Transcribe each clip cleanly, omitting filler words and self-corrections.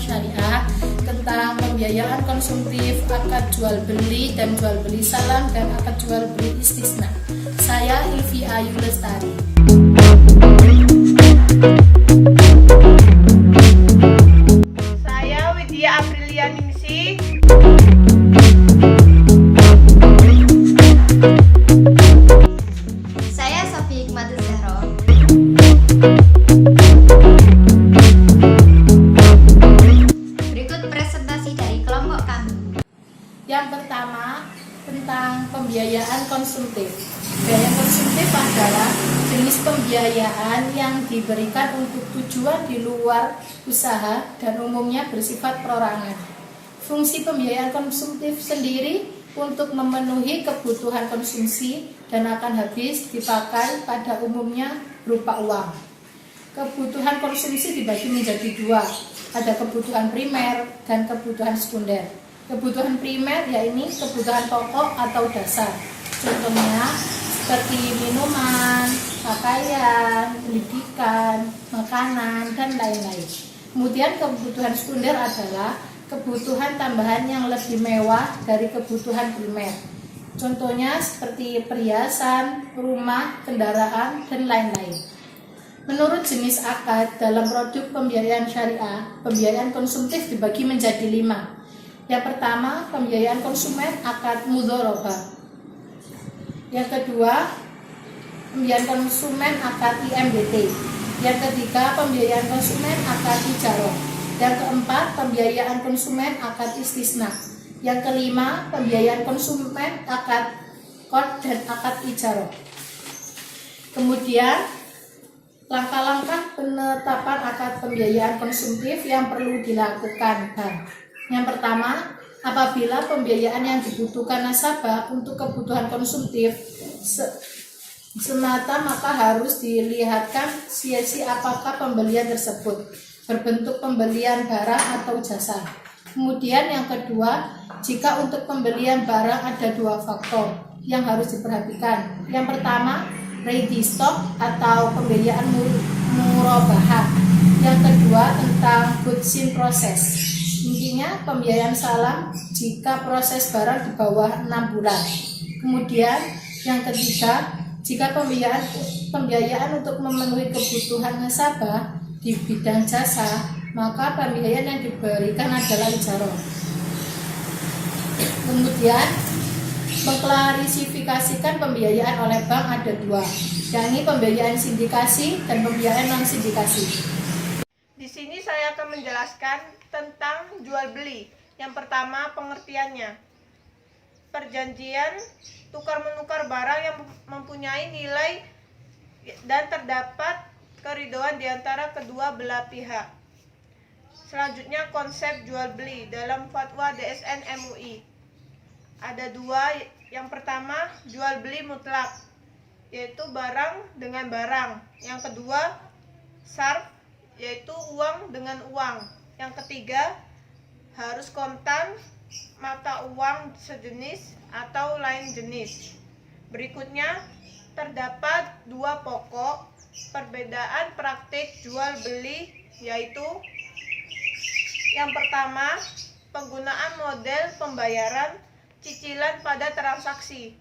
Syariah tentang pembiayaan konsumtif, akad jual beli dan jual beli salam, dan akad jual beli istisna. Saya Ilvi Ayu Lestari. Saya Widya Aprilia Ningsih. Saya Safi Hikmatul Zahro. Berikut presentasi dari kelompok kami. Yang pertama, tentang pembiayaan konsumtif. Pembiayaan konsumtif adalah jenis pembiayaan yang diberikan untuk tujuan di luar usaha dan umumnya bersifat perorangan. Fungsi pembiayaan konsumtif sendiri untuk memenuhi kebutuhan konsumsi dan akan habis dipakai pada umumnya berupa uang. Kebutuhan konsumsi dibagi menjadi dua, ada kebutuhan primer dan kebutuhan sekunder. Kebutuhan primer yaitu kebutuhan pokok atau dasar, contohnya seperti minuman, pakaian, pendidikan, makanan, dan lain-lain. Kemudian kebutuhan sekunder adalah kebutuhan tambahan yang lebih mewah dari kebutuhan primer, contohnya seperti perhiasan, rumah, kendaraan, dan lain-lain. Menurut jenis akad dalam produk pembiayaan syariah, pembiayaan konsumtif dibagi menjadi 5. Yang pertama, pembiayaan konsumen akad mudharabah. Yang kedua, pembiayaan konsumen akad IMBT. Yang ketiga, pembiayaan konsumen akad ijarah. Yang keempat, pembiayaan konsumen akad istisna. Yang kelima, pembiayaan konsumen akad qard dan akad ijarah. Kemudian, langkah-langkah penetapan akad pembiayaan konsumtif yang perlu dilakukan. Yang pertama, apabila pembiayaan yang dibutuhkan nasabah untuk kebutuhan konsumtif semata, maka harus dilihatkan sisi apakah pembelian tersebut berbentuk pembelian barang atau jasa. Kemudian yang kedua, jika untuk pembelian barang ada 2 faktor yang harus diperhatikan. Yang pertama, ready stock atau pembiayaan murabahah. Yang kedua, tentang goods in process. Intinya pembiayaan salam jika proses barang di bawah 6 bulan. Kemudian yang ketiga, jika pembiayaan untuk memenuhi kebutuhan nasabah di bidang jasa, maka pembiayaan yang diberikan adalah ijarah. Kemudian mengklarifikasikan pembiayaan oleh bank ada 2, yakni pembiayaan sindikasi dan pembiayaan non sindikasi. Di sini saya akan menjelaskan tentang jual beli. Yang pertama, pengertiannya. Perjanjian tukar menukar barang yang mempunyai nilai dan terdapat keridoan di antara kedua belah pihak. Selanjutnya, konsep jual beli dalam fatwa DSN MUI. Ada 2. Yang pertama, jual beli mutlak, yaitu barang dengan barang. Yang kedua, sarf, yaitu uang dengan uang. Yang ketiga, harus kontan, mata uang sejenis atau lain jenis. Berikutnya, terdapat 2 pokok perbedaan praktik jual beli, yaitu yang pertama, penggunaan model pembayaran cicilan pada transaksi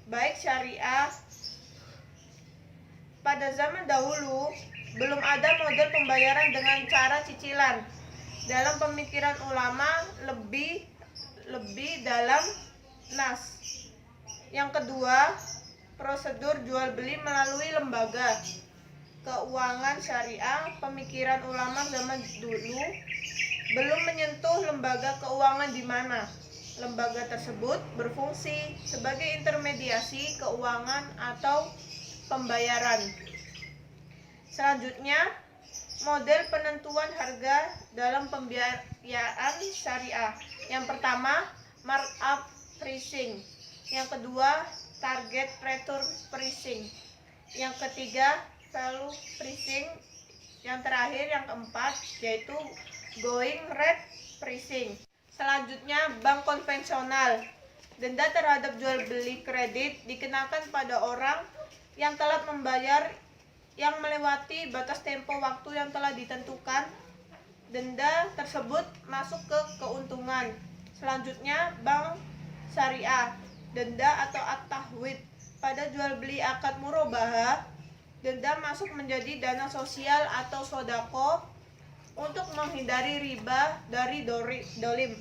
baik syariah. Pada zaman dahulu belum ada model pembayaran dengan cara cicilan. Dalam pemikiran ulama lebih dalam nas. Yang kedua, prosedur jual beli melalui lembaga keuangan syariah. Pemikiran ulama zaman dulu belum menyentuh lembaga keuangan di mana lembaga tersebut berfungsi sebagai intermediasi keuangan atau pembayaran. Selanjutnya, model penentuan harga dalam pembiayaan syariah. Yang pertama, markup pricing. Yang kedua, target return pricing. Yang ketiga, value pricing. Yang terakhir, yang keempat, yaitu going rate pricing. Selanjutnya, bank konvensional. Denda terhadap jual beli kredit dikenakan pada orang yang telah membayar yang melewati batas tempo waktu yang telah ditentukan denda tersebut masuk ke keuntungan. Selanjutnya, bank syariah, denda atau at-tahwid. Pada jual beli akad murabahah, denda masuk menjadi dana sosial atau sodako untuk menghindari riba dari dolim.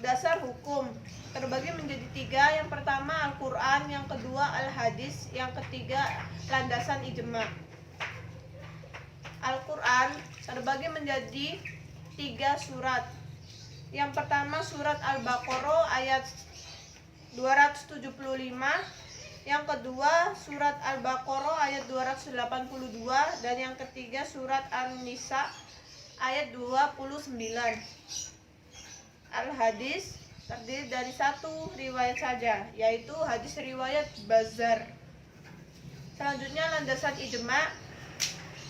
Dasar hukum terbagi menjadi 3. Yang pertama Al-Quran, yang kedua Al-Hadis, yang ketiga landasan ijma. Al-Quran terbagi menjadi 3 surat. Yang pertama surat Al-Baqarah ayat 275, yang kedua surat Al-Baqarah ayat 282, dan yang ketiga surat An-Nisa ayat 29. Al-Hadis terdiri dari 1 riwayat saja, yaitu hadis riwayat Bazzar. Selanjutnya landasan ijma.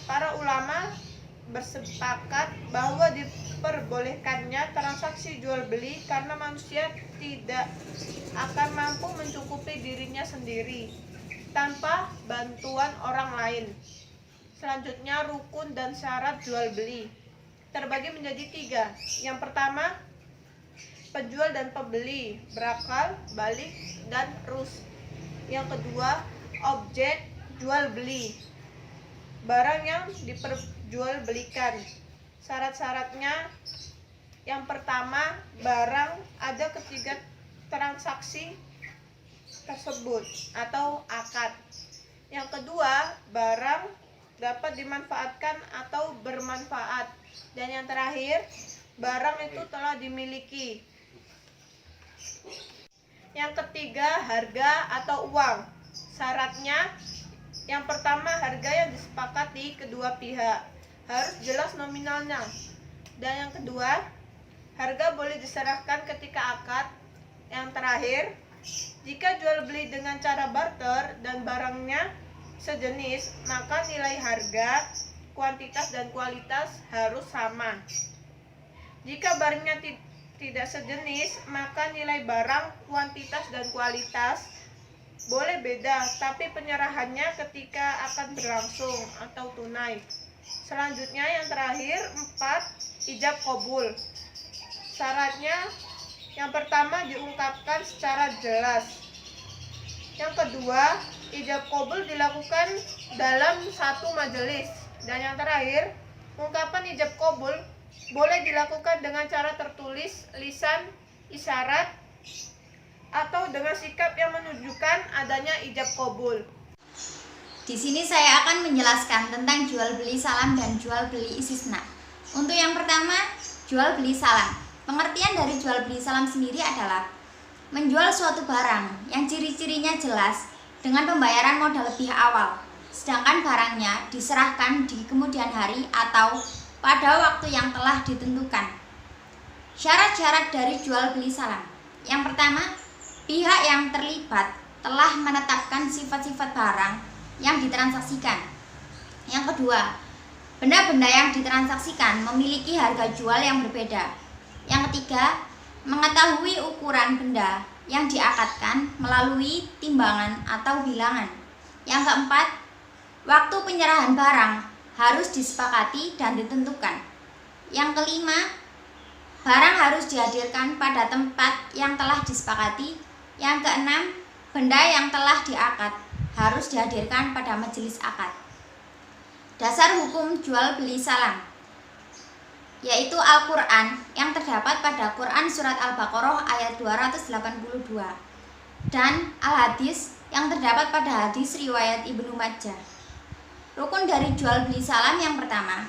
Para ulama bersepakat bahwa diperbolehkannya transaksi jual beli karena manusia tidak akan mampu mencukupi dirinya sendiri tanpa bantuan orang lain. Selanjutnya rukun dan syarat jual beli terbagi menjadi 3. Yang pertama penjual dan pembeli berakal, balik, dan rus. Yang kedua objek jual beli, barang yang diperjualbelikan. Syarat-syaratnya, yang pertama barang ada ketiga transaksi tersebut atau akad. Yang kedua barang dapat dimanfaatkan atau bermanfaat. Dan yang terakhir barang itu telah dimiliki. Yang ketiga harga atau uang. Syaratnya, yang pertama harga yang disepakati kedua pihak harus jelas nominalnya. Dan yang kedua, harga boleh diserahkan ketika akad. Yang terakhir, jika jual beli dengan cara barter dan barangnya sejenis, maka nilai harga, kuantitas dan kualitas harus sama. Jika barangnya tidak sejenis, maka nilai barang, kuantitas dan kualitas boleh beda, tapi penyerahannya ketika akan berlangsung atau tunai. Selanjutnya yang terakhir 4, ijab qabul. Syaratnya, yang pertama diungkapkan secara jelas. Yang kedua, ijab qabul dilakukan dalam satu majelis. Dan yang terakhir, ungkapan ijab qabul boleh dilakukan dengan cara tertulis, lisan, isyarat, atau dengan sikap yang menunjukkan adanya ijab qabul. Di sini saya akan menjelaskan tentang jual beli salam dan jual beli istisna. Untuk yang pertama, jual beli salam. Pengertian dari jual beli salam sendiri adalah menjual suatu barang yang ciri-cirinya jelas dengan pembayaran modal lebih awal, sedangkan barangnya diserahkan di kemudian hari atau pada waktu yang telah ditentukan. Syarat-syarat dari jual beli salam. Yang pertama, pihak yang terlibat telah menetapkan sifat-sifat barang yang ditransaksikan. Yang kedua, benda-benda yang ditransaksikan memiliki harga jual yang berbeda. Yang ketiga, mengetahui ukuran benda yang diakadkan melalui timbangan atau bilangan. Yang keempat, waktu penyerahan barang harus disepakati dan ditentukan. Yang kelima, barang harus dihadirkan pada tempat yang telah disepakati. Yang keenam, benda yang telah diakad harus dihadirkan pada majelis akad. Dasar hukum jual beli salam, yaitu Al-Quran yang terdapat pada Quran Surat Al-Baqarah ayat 282 dan Al-Hadis yang terdapat pada hadis riwayat Ibnu Majah. Rukun dari jual beli salam yang pertama,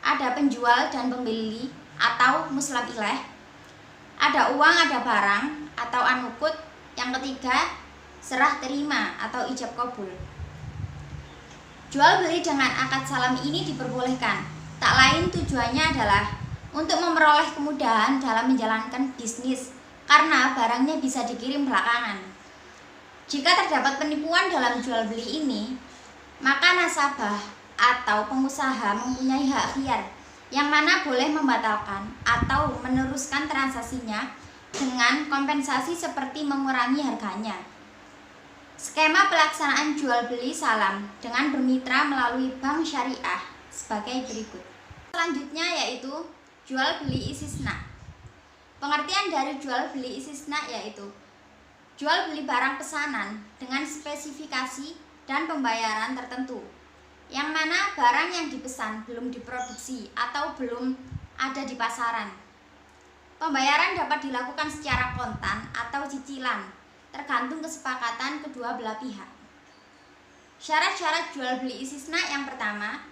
ada penjual dan pembeli atau muslam ilaih, ada uang, ada barang atau an-nuqud. Yang ketiga, serah terima atau ijab qabul. Jual beli dengan akad salam ini diperbolehkan. Tak lain tujuannya adalah untuk memperoleh kemudahan dalam menjalankan bisnis karena barangnya bisa dikirim belakangan. Jika terdapat penipuan dalam jual beli ini, maka nasabah atau pengusaha mempunyai hak khiyar yang mana boleh membatalkan atau meneruskan transaksinya dengan kompensasi seperti mengurangi harganya. Skema pelaksanaan jual beli salam dengan bermitra melalui bank syariah sebagai berikut. Selanjutnya yaitu jual beli istisna. Pengertian dari jual beli istisna yaitu jual beli barang pesanan dengan spesifikasi dan pembayaran tertentu, yang mana barang yang dipesan belum diproduksi atau belum ada di pasaran. Pembayaran dapat dilakukan secara kontan atau cicilan, tergantung kesepakatan kedua belah pihak. Syarat-syarat jual beli istisna yang pertama,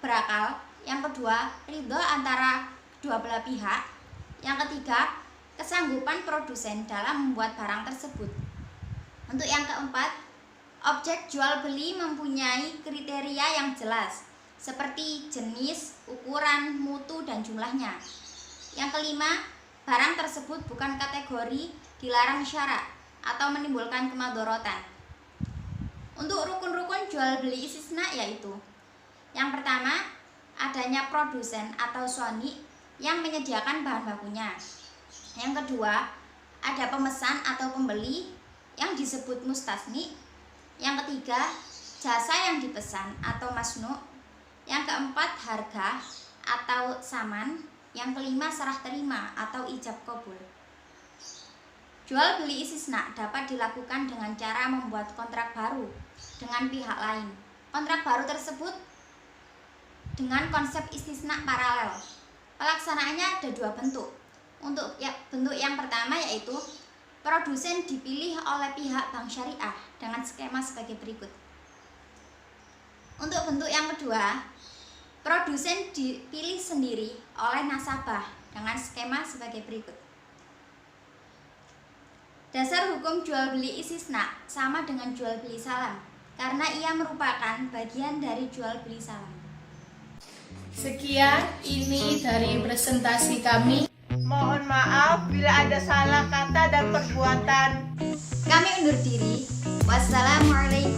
berakal. Yang kedua, ridho antara kedua belah pihak. Yang ketiga, kesanggupan produsen dalam membuat barang tersebut. Untuk yang keempat, objek jual beli mempunyai kriteria yang jelas, seperti jenis, ukuran, mutu, dan jumlahnya. Yang kelima, barang tersebut bukan kategori dilarang syarak atau menimbulkan kemadorotan. Untuk rukun-rukun jual beli istisna yaitu: yang pertama, adanya produsen atau soni yang menyediakan bahan bakunya. Yang kedua, ada pemesan atau pembeli yang disebut mustasni. Yang ketiga, jasa yang dipesan atau masnu. Yang keempat, harga atau saman. Yang kelima, serah terima atau ijab kabul. Jual beli istisna dapat dilakukan dengan cara membuat kontrak baru dengan pihak lain. Kontrak baru tersebut dengan konsep istisna paralel. Pelaksanaannya ada dua bentuk. Untuk bentuk yang pertama yaitu produsen dipilih oleh pihak bank syariah dengan skema sebagai berikut. Untuk bentuk yang kedua, produsen dipilih sendiri oleh nasabah dengan skema sebagai berikut. Dasar hukum jual beli istisna sama dengan jual beli salam, karena ia merupakan bagian dari jual beli salam. Sekian ini dari presentasi kami. Mohon maaf bila ada salah kata dan perbuatan. Kami undur diri. Wassalamualaikum